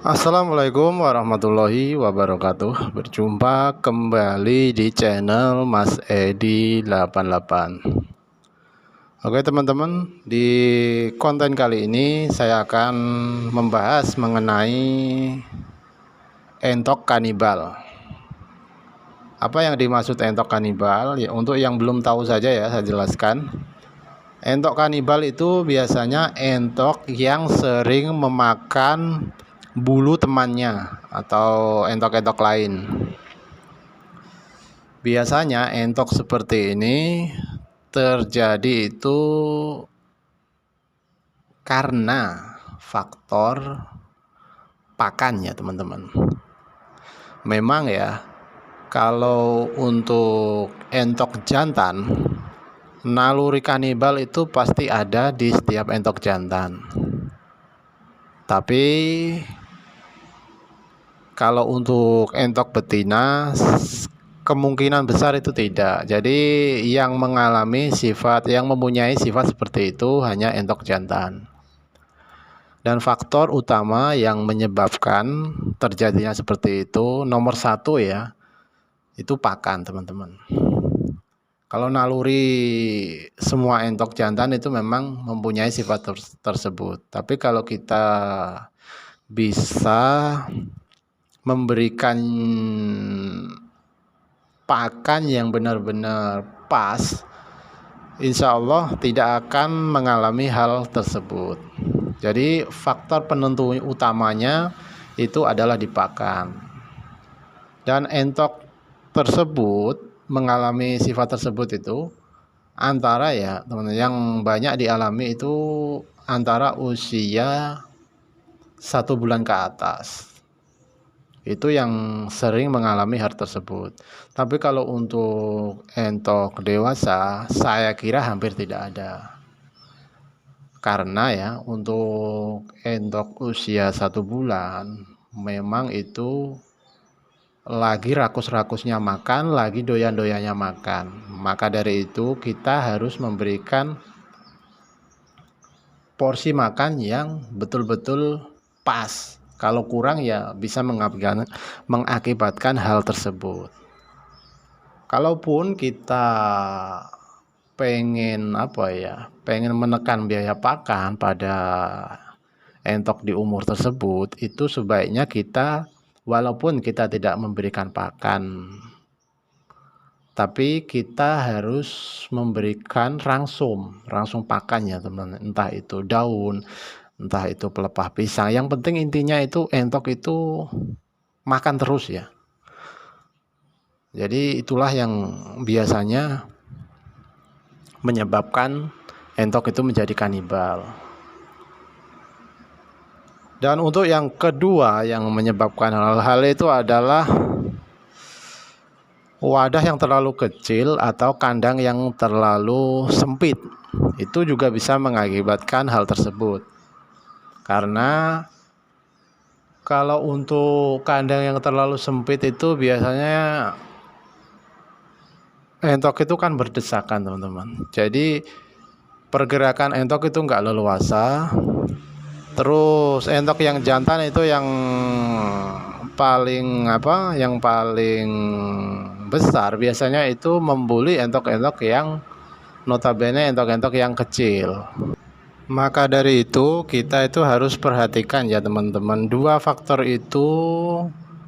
Assalamualaikum warahmatullahi wabarakatuh. Berjumpa kembali di channel Mas Edi 88. Oke teman-teman, di konten kali ini saya akan membahas mengenai entok kanibal. Apa yang dimaksud entok kanibal? Ya, untuk yang belum tahu saja ya, saya jelaskan. Entok kanibal itu biasanya entok yang sering memakan bulu temannya atau entok-entok lain. Biasanya entok seperti ini terjadi itu karena faktor pakan ya teman-teman. Memang ya, kalau untuk entok jantan, naluri kanibal itu pasti ada di setiap entok jantan. Tapi kalau untuk entok betina kemungkinan besar itu tidak. Jadi yang mempunyai sifat seperti itu hanya entok jantan. Dan faktor utama yang menyebabkan terjadinya seperti itu nomor satu ya, itu pakan teman-teman. Kalau naluri semua entok jantan itu memang mempunyai sifat tersebut. Tapi kalau kita bisa memberikan pakan yang benar-benar pas, insya Allah tidak akan mengalami hal tersebut. Jadi faktor penentu utamanya itu adalah di pakan. Dan entok tersebut mengalami sifat tersebut itu antara ya teman-teman, yang banyak dialami itu antara usia 1 bulan ke atas. Itu yang sering mengalami hal tersebut. Tapi kalau untuk entok dewasa, saya kira hampir tidak ada. Karena ya untuk entok usia 1 bulan memang itu lagi rakus-rakusnya makan, lagi doyan-doyannya makan. Maka dari itu kita harus memberikan porsi makan yang betul-betul pas. Kalau kurang ya bisa mengakibatkan hal tersebut. Kalaupun kita pengen menekan biaya pakan pada entok di umur tersebut, itu sebaiknya kita walaupun kita tidak memberikan pakan, tapi kita harus memberikan rangsum pakan ya teman, entah itu daun, entah itu pelepah pisang. Yang penting intinya itu entok itu makan terus ya. Jadi itulah yang biasanya menyebabkan entok itu menjadi kanibal. Dan untuk yang kedua yang menyebabkan hal-hal itu adalah wadah yang terlalu kecil atau kandang yang terlalu sempit. Itu juga bisa mengakibatkan hal tersebut. Karena kalau untuk kandang yang terlalu sempit itu biasanya entok itu kan berdesakan teman-teman. Jadi pergerakan entok itu enggak leluasa. Terus entok yang jantan itu yang paling besar biasanya itu membuli entok-entok yang notabene entok-entok yang kecil. Maka dari itu kita itu harus perhatikan ya teman-teman, dua faktor itu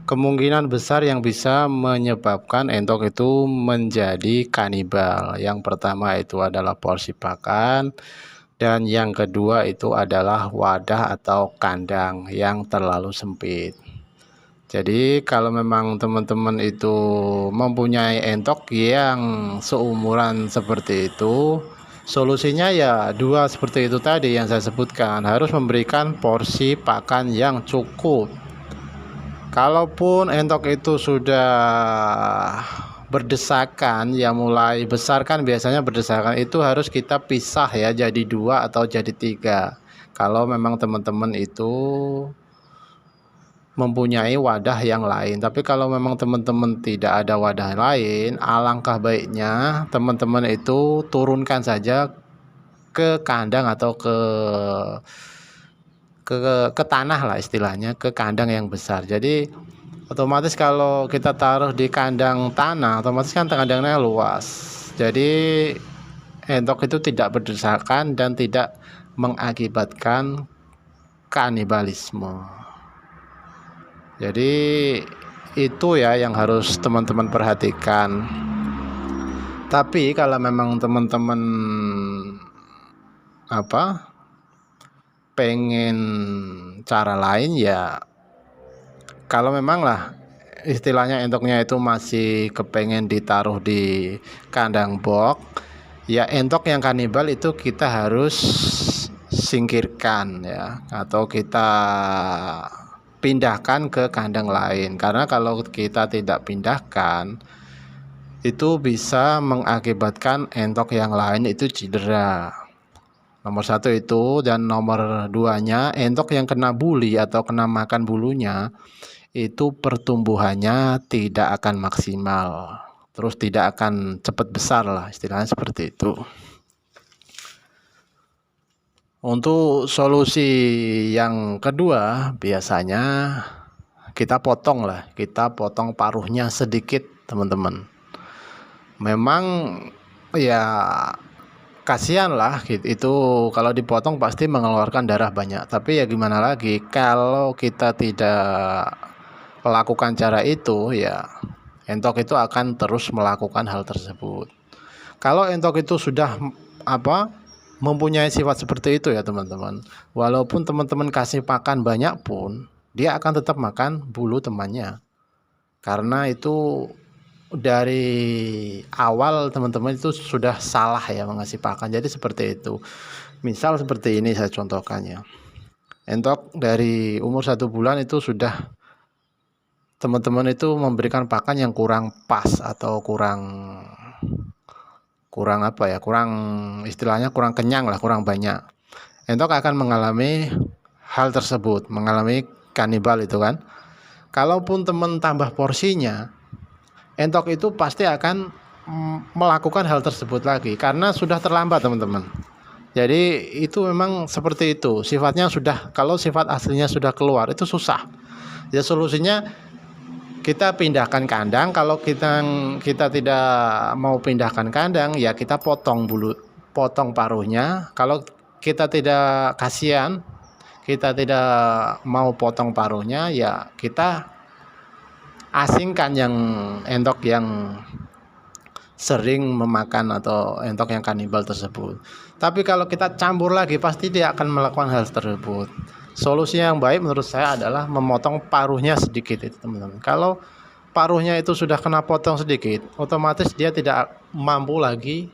kemungkinan besar yang bisa menyebabkan entok itu menjadi kanibal. Yang pertama itu adalah porsi pakan, dan yang kedua itu adalah wadah atau kandang yang terlalu sempit. Jadi kalau memang teman-teman itu mempunyai entok yang seumuran seperti itu, solusinya ya dua seperti itu tadi yang saya sebutkan, harus memberikan porsi pakan yang cukup. Kalaupun entok itu sudah berdesakan ya, mulai besar kan biasanya berdesakan, itu harus kita pisah ya jadi 2 atau jadi 3 kalau memang teman-teman itu mempunyai wadah yang lain. Tapi kalau memang teman-teman tidak ada wadah lain, alangkah baiknya teman-teman itu turunkan saja ke kandang atau ke ke tanah lah istilahnya, ke kandang yang besar. Jadi otomatis kalau kita taruh di kandang tanah, otomatis kan kandangnya luas. Jadi entok itu tidak berdesakan dan tidak mengakibatkan kanibalisme. Jadi itu ya yang harus teman-teman perhatikan. Tapi kalau memang teman-teman pengen cara lain, ya kalau memang lah istilahnya entoknya itu masih kepengen ditaruh di kandang box, ya entok yang kanibal itu kita harus singkirkan ya, atau kita pindahkan ke kandang lain. Karena kalau kita tidak pindahkan, itu bisa mengakibatkan entok yang lain itu cedera. Nomor satu itu, dan nomor duanya, entok yang kena buli atau kena makan bulunya itu pertumbuhannya tidak akan maksimal, terus tidak akan cepat besar lah, istilahnya seperti itu. Untuk solusi yang kedua, biasanya kita potong paruhnya sedikit teman-teman. Memang ya kasihan lah gitu. Itu kalau dipotong pasti mengeluarkan darah banyak, tapi ya gimana lagi, kalau kita tidak melakukan cara itu, ya entok itu akan terus melakukan hal tersebut. Kalau entok itu sudah mempunyai sifat seperti itu ya teman-teman, walaupun teman-teman kasih makan banyak pun, dia akan tetap makan bulu temannya. Karena itu dari awal teman-teman itu sudah salah ya mengasih pakan. Jadi seperti itu. Misal seperti ini saya contohkannya. Entok dari umur 1 bulan itu sudah teman-teman itu memberikan pakan yang kurang pas atau kurang istilahnya kurang kenyang lah, kurang banyak. Entok akan mengalami hal tersebut, mengalami kanibal itu kan. Kalaupun teman tambah porsinya, entok itu pasti akan melakukan hal tersebut lagi karena sudah terlambat teman-teman. Jadi itu memang seperti itu sifatnya. Sudah, kalau sifat aslinya sudah keluar itu susah ya. Solusinya kita pindahkan kandang. Kalau kita tidak mau pindahkan kandang, ya kita potong paruhnya. Kalau kita tidak kasihan, kita tidak mau potong paruhnya, ya kita asingkan yang entok yang sering memakan atau entok yang kanibal tersebut. Tapi kalau kita campur lagi, pasti dia akan melakukan hal tersebut. Solusi yang baik menurut saya adalah memotong paruhnya sedikit itu teman-teman. Kalau paruhnya itu sudah kena potong sedikit, otomatis dia tidak mampu lagi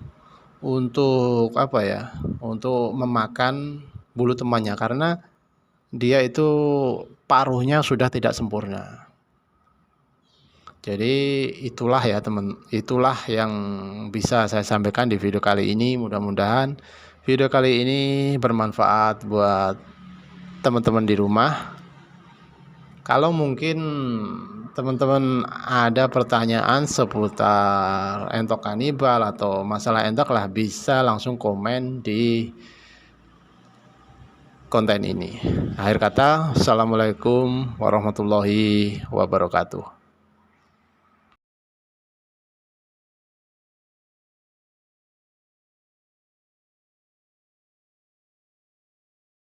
untuk untuk memakan bulu temannya, karena dia itu paruhnya sudah tidak sempurna. Jadi itulah ya teman, itulah yang bisa saya sampaikan di video kali ini. Mudah-mudahan video kali ini bermanfaat buat teman-teman di rumah. Kalau mungkin teman-teman ada pertanyaan seputar entok kanibal atau masalah entok lah, bisa langsung komen di konten ini. Akhir kata, assalamualaikum warahmatullahi wabarakatuh.